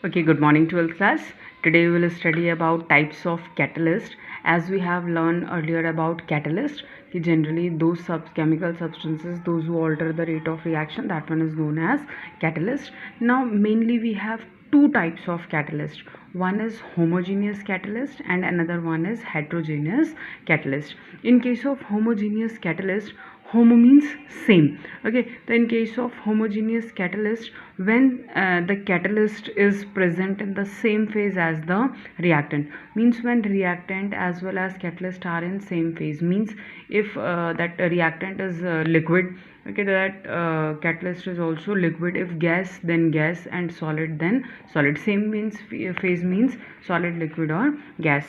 Okay, good morning 12th class. Today we will study about types of catalyst. As we have learned earlier about catalyst, generally those chemical substances, those who alter the rate of reaction, that one is known as catalyst. Now mainly we have two types of catalyst. One is homogeneous catalyst and another one is heterogeneous catalyst. In case of homogeneous catalyst, homo means same. Okay, so in case of homogeneous catalyst, when the catalyst is present in the same phase as the reactant, means when reactant as well as catalyst are in same phase, means if that reactant is liquid, okay, that catalyst is also liquid. If gas, then gas, and solid, then solid. Same means phase means solid, liquid, or gas.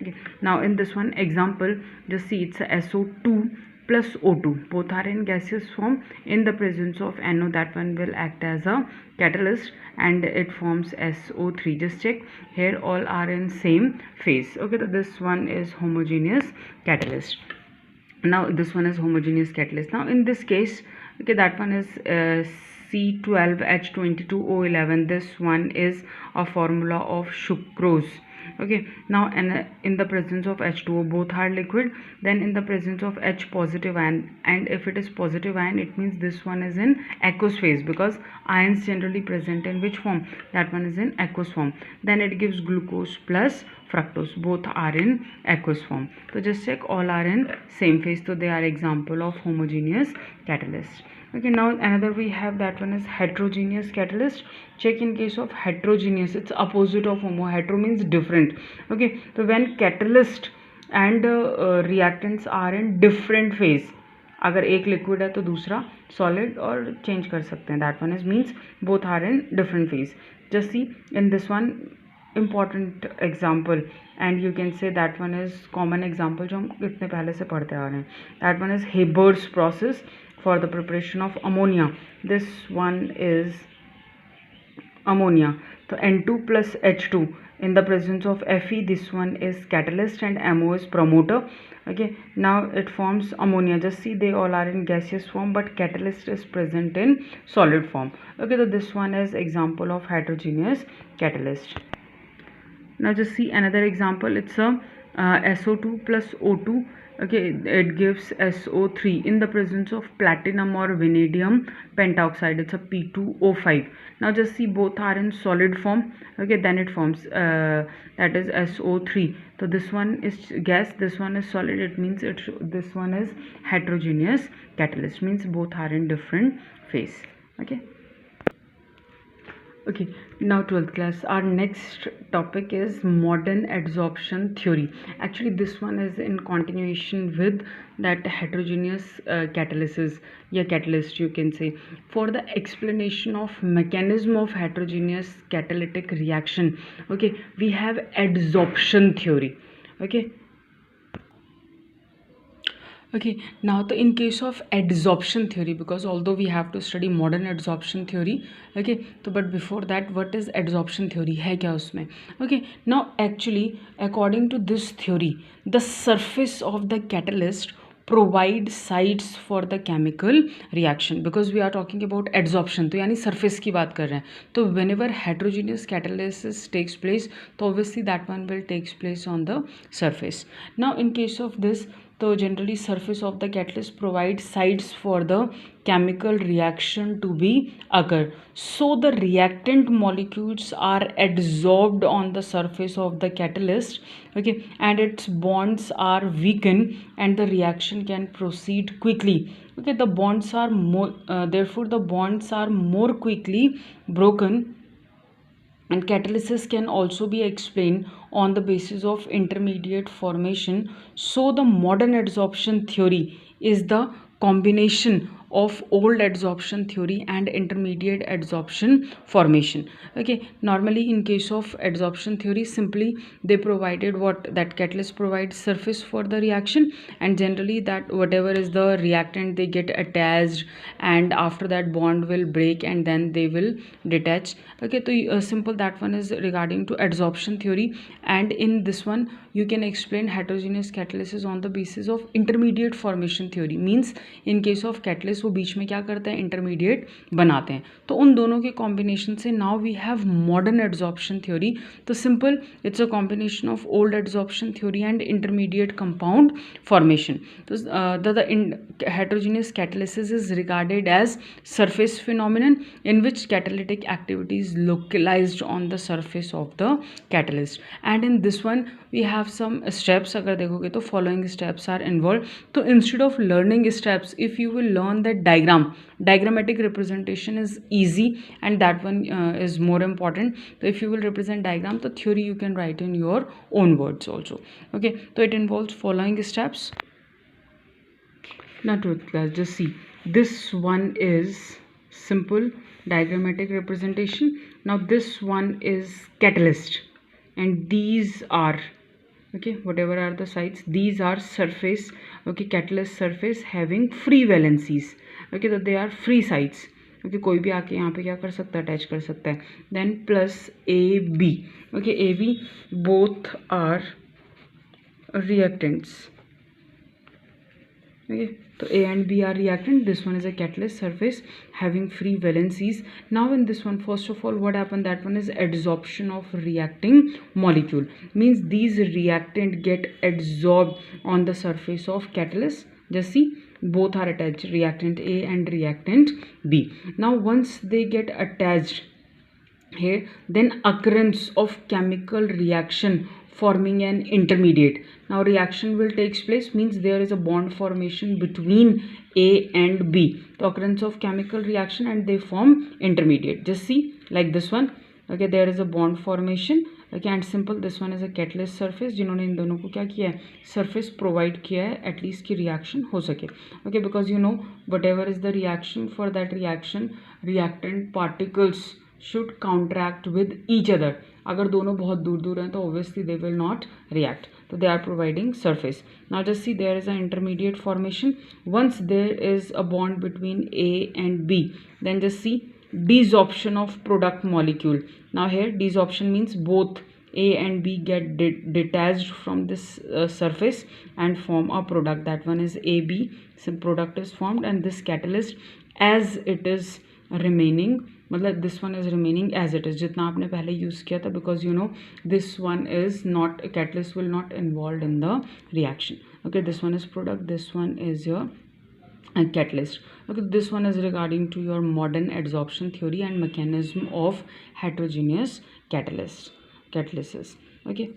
Okay. Now in this one example, just see, it's a SO2 plus O2, both are in gaseous form. In the presence of NO, that one will act as a catalyst and it forms SO3. Just check here, all are in same phase. Okay, so this one is homogeneous catalyst. Now this one is homogeneous catalyst. Now in this case, okay, that one is C12H22O11. This one is a formula of sucrose. Okay, now in the presence of H2O, both are liquid. Then in the presence of H positive ion, and if it is positive ion, it means this one is in aqueous phase, because ions generally present in which form? That one is in aqueous form. Then it gives glucose plus fructose, both are in aqueous form. So just check, all are in same phase, so they are example of homogeneous catalyst. Okay, now another we have, that one is heterogeneous catalyst. Check, in case of heterogeneous, it's opposite of homo. Hetero means different. Okay, so when catalyst and reactants are in different phase, अगर एक liquid है तो दूसरा solid और change कर सकते हैं, that one is means both are in different phase. Just see in this one important example, and you can say that one is common example जो हम इतने पहले से पढ़ते आ रहे हैं. That one is Haber's process for the preparation of ammonia. This one is ammonia. So N2 plus H2 in the presence of Fe, this one is catalyst and MO is promoter. Okay, now it forms ammonia. Just see, they all are in gaseous form, but catalyst is present in solid form. Okay, so this one is example of heterogeneous catalyst. Now just see another example. It's a SO2 plus O2. Okay, it gives SO3 in the presence of platinum or vanadium pentoxide. It's a P2O5. Now just see, both are in solid form. Okay, then it forms that is SO3. So this one is gas, this one is solid. It means this one is heterogeneous catalyst, means both are in different phase. Okay. Okay, now 12th class, our next topic is modern adsorption theory. Actually this one is in continuation with that heterogeneous catalysis, yeah, catalyst you can say. For the explanation of mechanism of heterogeneous catalytic reaction, okay, we have adsorption theory. Okay, now in case of adsorption theory, because although we have to study modern adsorption theory, okay, so but before that, what is adsorption theory, hai kya usme? Okay, now actually according to this theory, the surface of the catalyst provide sites for the chemical reaction, because we are talking about adsorption, तो यानी surface की बात कर रहे हैं. तो whenever heterogeneous catalysis takes place, तो obviously that one will takes place on the surface. Now in case of this, so generally surface of the catalyst provides sites for the chemical reaction to be occur. So the reactant molecules are adsorbed on the surface of the catalyst, okay, and its bonds are weakened and the reaction can proceed quickly. Okay, the bonds are more therefore the bonds are more quickly broken, and catalysis can also be explained on the basis of intermediate formation. So the modern adsorption theory is the combination of old adsorption theory and intermediate adsorption formation. Okay, normally in case of adsorption theory, simply they provided what, that catalyst provides surface for the reaction, and generally that whatever is the reactant, they get attached, and after that bond will break and then they will detach. Okay, so simple, that one is regarding to adsorption theory. And in this one you can explain heterogeneous catalysis on the basis of intermediate formation theory, means in case of catalyst catalyst वो बीच में क्या करते हैं, intermediate बनाते हैं. तो उन दोनों के कॉम्बिनेशन से now we have modern adsorption theory. तो simple, it's a combination of old adsorption theory and intermediate compound formation. तो the heterogeneous catalysis is regarded as surface phenomenon in which catalytic activity is localized on the surface of the catalyst. And in this one we have some steps. अगर देखोगे तो following steps are involved. तो instead of learning steps, if you will learn the diagrammatic representation is easy, and that one is more important. So if you will represent diagram, the theory you can write in your own words also. Okay, so it involves following steps. Now to class, just see, this one is simple diagrammatic representation. Now this one is catalyst, and these are, okay, whatever are the sides, these are surface, okay, catalyst surface having free valencies. Okay, so they are free sides. Okay, कोई भी आके यहाँ पे क्या कर सकता है, attach कर सकता है. Then plus AB. Okay, AB, both are reactants. Okay, so A and B are reactant. This one is a catalyst surface having free valencies. Now in this one, first of all, what happened, that one is adsorption of reacting molecule. Means these reactant get adsorbed on the surface of catalyst. Just see, both are attached, reactant A and reactant B. Now once they get attached here, then occurrence of chemical reaction forming an intermediate. Now reaction will takes place, means there is a bond formation between A and B. The occurrence of chemical reaction and they form intermediate. Just see, like this one. Okay, there is a bond formation. Okay, and simple, this one is a catalyst surface, जिन्होंने इन दोनों को क्या किया है, surface provide किया है, at least की reaction हो सके. Okay, because you know whatever is the reaction, for that reaction reactant particles should counteract with each other. अगर दोनों बहुत दूर दूर हैं तो obviously they will not react. So they are providing surface. Now just see, there is an intermediate formation. Once there is a bond between A and B, then just see desorption of product molecule. Now here desorption means both A and B get detached from this surface and form a product. That one is AB. Some product is formed, and this catalyst, as it is remaining, मतलब this one is remaining as it is, जितना आपने पहले use किया था, because you know this one is not, catalyst will not involved in the reaction. Okay, this one is product, this one is your catalyst. Okay, this one is regarding to your modern adsorption theory and mechanism of heterogeneous catalysis. Okay,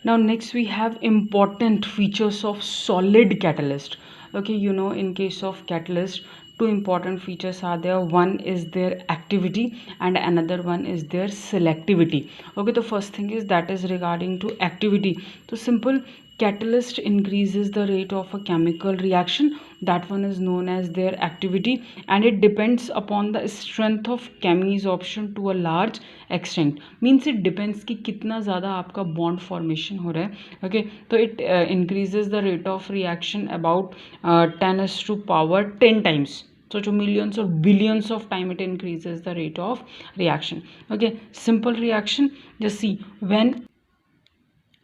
now next we have important features of solid catalyst. Okay, you know, in case of catalyst, two important features are there. One is their activity and another one is their selectivity. Okay, the first thing is that is regarding to activity. So simple, catalyst increases the rate of a chemical reaction. That one is known as their activity, and it depends upon the strength of chemisorption to a large extent. Means it depends कि कितना ज़्यादा आपका bond formation हो रहा है. Okay, so it increases the rate of reaction about 10⁻10 times. So to millions or billions of time it increases the rate of reaction. Okay, simple reaction. Just see, when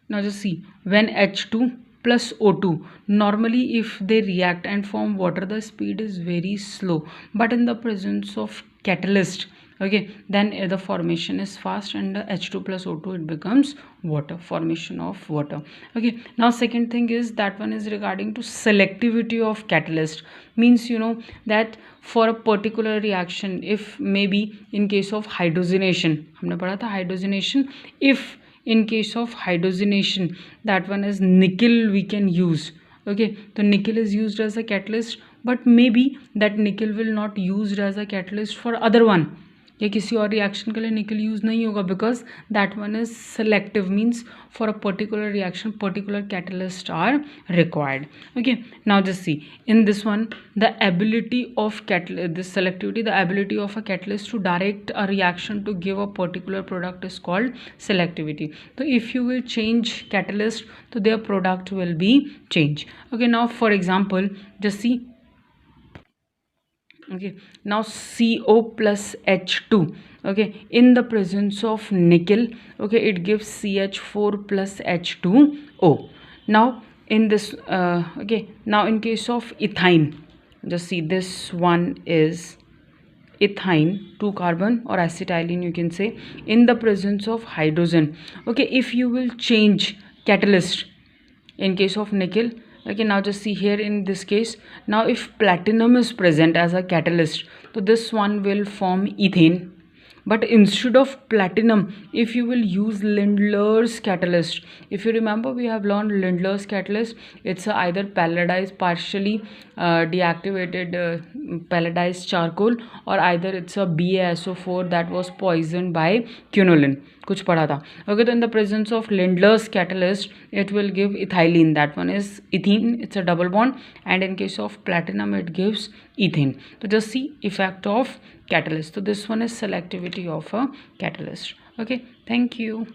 H2 plus O2, normally if they react and form water, the speed is very slow, but in the presence of catalyst, okay, then the formation is fast, and the H2 plus O2 it becomes water, formation of water. Okay, now second thing is that one is regarding to selectivity of catalyst. Means you know that for a particular reaction, if maybe in case of hydrogenation, हमने पढ़ा था hydrogenation, if in case of hydrogenation, that one is nickel we can use. Okay, so nickel is used as a catalyst, but maybe that nickel will not used as a catalyst for other one, या किसी और reaction के लिए निकल use नहीं होगा, because that one is selective. Means for a particular reaction particular catalyst are required. Okay, now just see in this one the ability of this selectivity, the ability of a catalyst to direct a reaction to give a particular product is called selectivity. तो if you will change catalyst तो there product will be change. Okay, now for example just see, okay, now CO plus H2, okay, in the presence of nickel, okay, it gives CH4 plus H2O. Now in this okay, now in case of ethine, just see, this one is ethine, 2 carbon, or acetylene you can say, in the presence of hydrogen. Okay, if you will change catalyst in case of nickel, okay, now just see here in this case, now if platinum is present as a catalyst, so this one will form ethane. But instead of platinum, if you will use Lindlar's catalyst, if you remember, we have learned Lindlar's catalyst, it's either palladized, partially deactivated palladized charcoal, or either it's a BaSO4 that was poisoned by quinoline. कुछ पढ़ा था. Okay, तो in the presence of Lindlar's catalyst, it will give ethylene. That one is ethene. It's a double bond, and in case of platinum, it gives ethane. So just see effect of catalyst. So this one is selectivity of a catalyst. Okay, thank you.